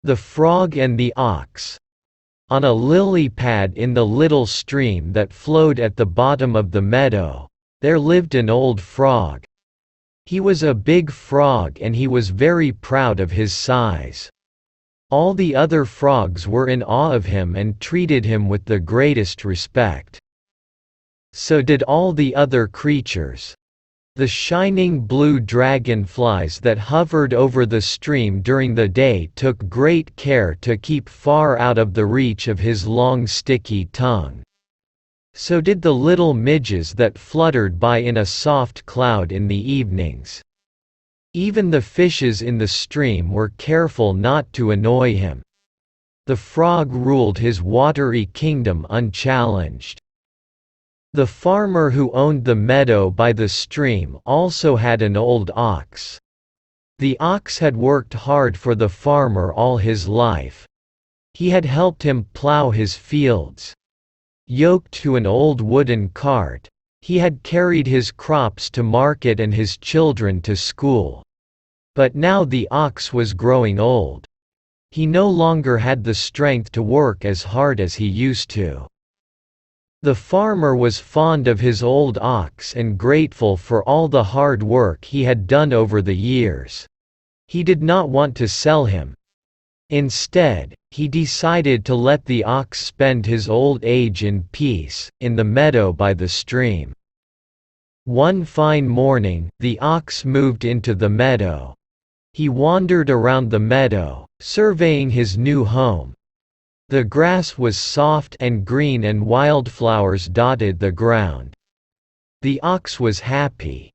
The Frog and the Ox. On a lily pad in the little stream that flowed at the bottom of the meadow, there lived an old frog. He was a big frog and he was very proud of his size. All the other frogs were in awe of him and treated him with the greatest respect. So did all the other creatures. The shining blue dragonflies that hovered over the stream during the day took great care to keep far out of the reach of his long sticky tongue. So did the little midges that fluttered by in a soft cloud in the evenings. Even the fishes in the stream were careful not to annoy him. The frog ruled his watery kingdom unchallenged. The farmer who owned the meadow by the stream also had an old ox. The ox had worked hard for the farmer all his life. He had helped him plow his fields. Yoked to an old wooden cart, he had carried his crops to market and his children to school. But now the ox was growing old. He no longer had the strength to work as hard as he used to. The farmer was fond of his old ox and grateful for all the hard work he had done over the years. He did not want to sell him. Instead, he decided to let the ox spend his old age in peace, in the meadow by the stream. One fine morning, the ox moved into the meadow. He wandered around the meadow, surveying his new home. The grass was soft and green and wildflowers dotted the ground. The ox was happy.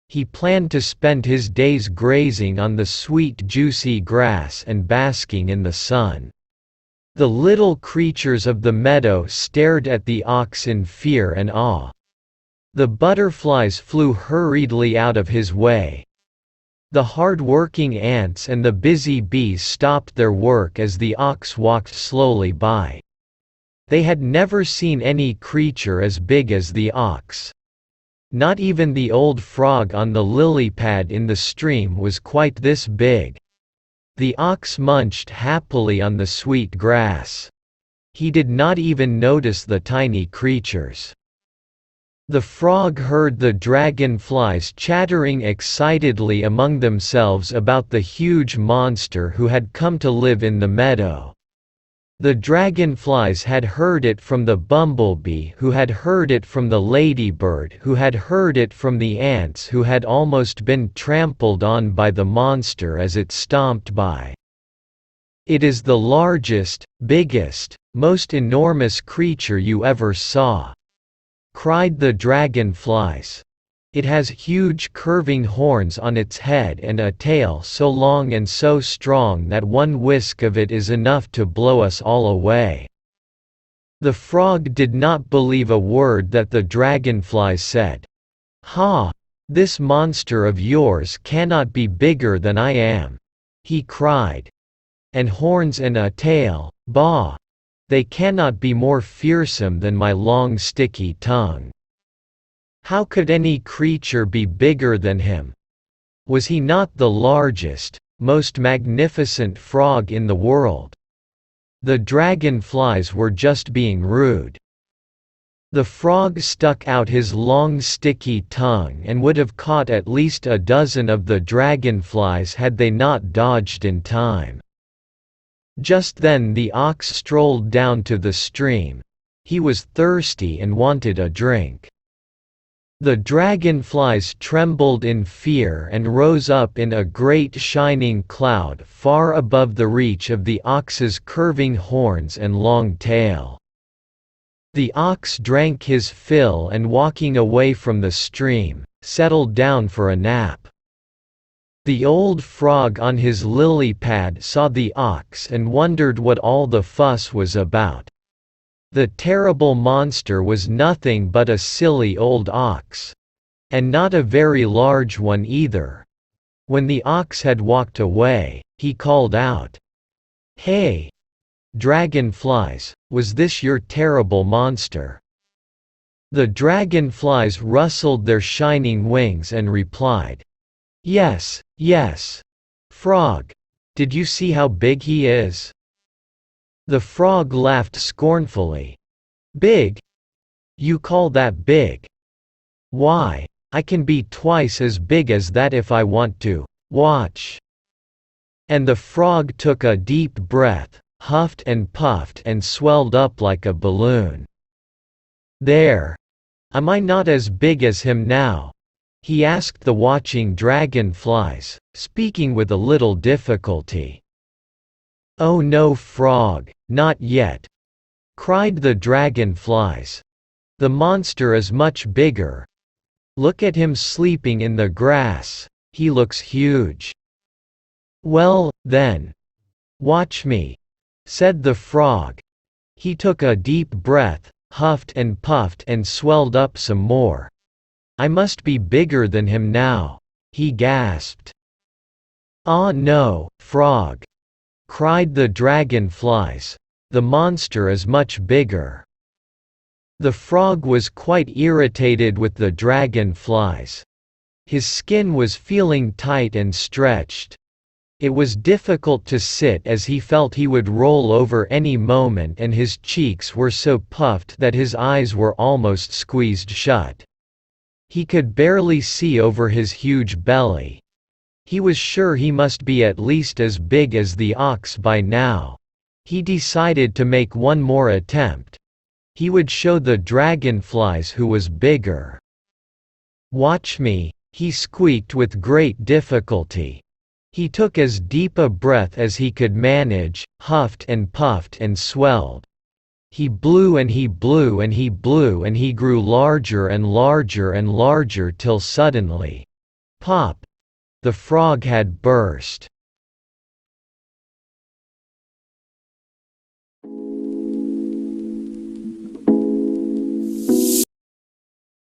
He planned to spend his days grazing on the sweet juicy grass and basking in the sun. The little creatures of the meadow stared at the ox in fear and awe. The butterflies flew hurriedly out of his way. The hard-working ants and the busy bees stopped their work as the ox walked slowly by. They had never seen any creature as big as the ox. Not even the old frog on the lily pad in the stream was quite this big. The ox munched happily on the sweet grass. He did not even notice the tiny creatures. The frog heard the dragonflies chattering excitedly among themselves about the huge monster who had come to live in the meadow. The dragonflies had heard it from the bumblebee who had heard it from the ladybird who had heard it from the ants who had almost been trampled on by the monster as it stomped by. "It is the largest, biggest, most enormous creature you ever saw," cried the dragonflies. "It has huge curving horns on its head and a tail so long and so strong that one whisk of it is enough to blow us all away." The frog did not believe a word that the dragonflies said. "Ha! This monster of yours cannot be bigger than I am," he cried. "And horns and a tail, bah! They cannot be more fearsome than my long sticky tongue. How could any creature be bigger than him? Was he not the largest, most magnificent frog in the world?" The dragonflies were just being rude. The frog stuck out his long sticky tongue and would have caught at least a dozen of the dragonflies had they not dodged in time. Just then the ox strolled down to the stream. He was thirsty and wanted a drink. The dragonflies trembled in fear and rose up in a great shining cloud far above the reach of the ox's curving horns and long tail. The ox drank his fill and walking away from the stream, settled down for a nap. The old frog on his lily pad saw the ox and wondered what all the fuss was about. The terrible monster was nothing but a silly old ox. And not a very large one either. When the ox had walked away, he called out, "Hey! Dragonflies, was this your terrible monster?" The dragonflies rustled their shining wings and replied, "Yes, yes, frog. Did you see how big he is?" The frog laughed scornfully. "Big? You call that big? Why, I can be twice as big as that if I want to. Watch." And the frog took a deep breath, huffed and puffed and swelled up like a balloon. "There. Am I not as big as him now?" he asked the watching dragonflies, speaking with a little difficulty. "Oh no, frog, not yet," cried the dragonflies. "The monster is much bigger. Look at him sleeping in the grass, he looks huge." "Well, then, watch me," said the frog. He took a deep breath, huffed and puffed and swelled up some more. "I must be bigger than him now," he gasped. "Ah no, frog," cried the dragonflies. "The monster is much bigger." The frog was quite irritated with the dragonflies. His skin was feeling tight and stretched. It was difficult to sit as he felt he would roll over any moment, and his cheeks were so puffed that his eyes were almost squeezed shut. He could barely see over his huge belly. He was sure he must be at least as big as the ox by now. He decided to make one more attempt. He would show the dragonflies who was bigger. "Watch me," he squeaked with great difficulty. He took as deep a breath as he could manage, huffed and puffed and swelled. He blew and he blew and he blew, and he grew larger and larger and larger till suddenly, pop! The frog had burst.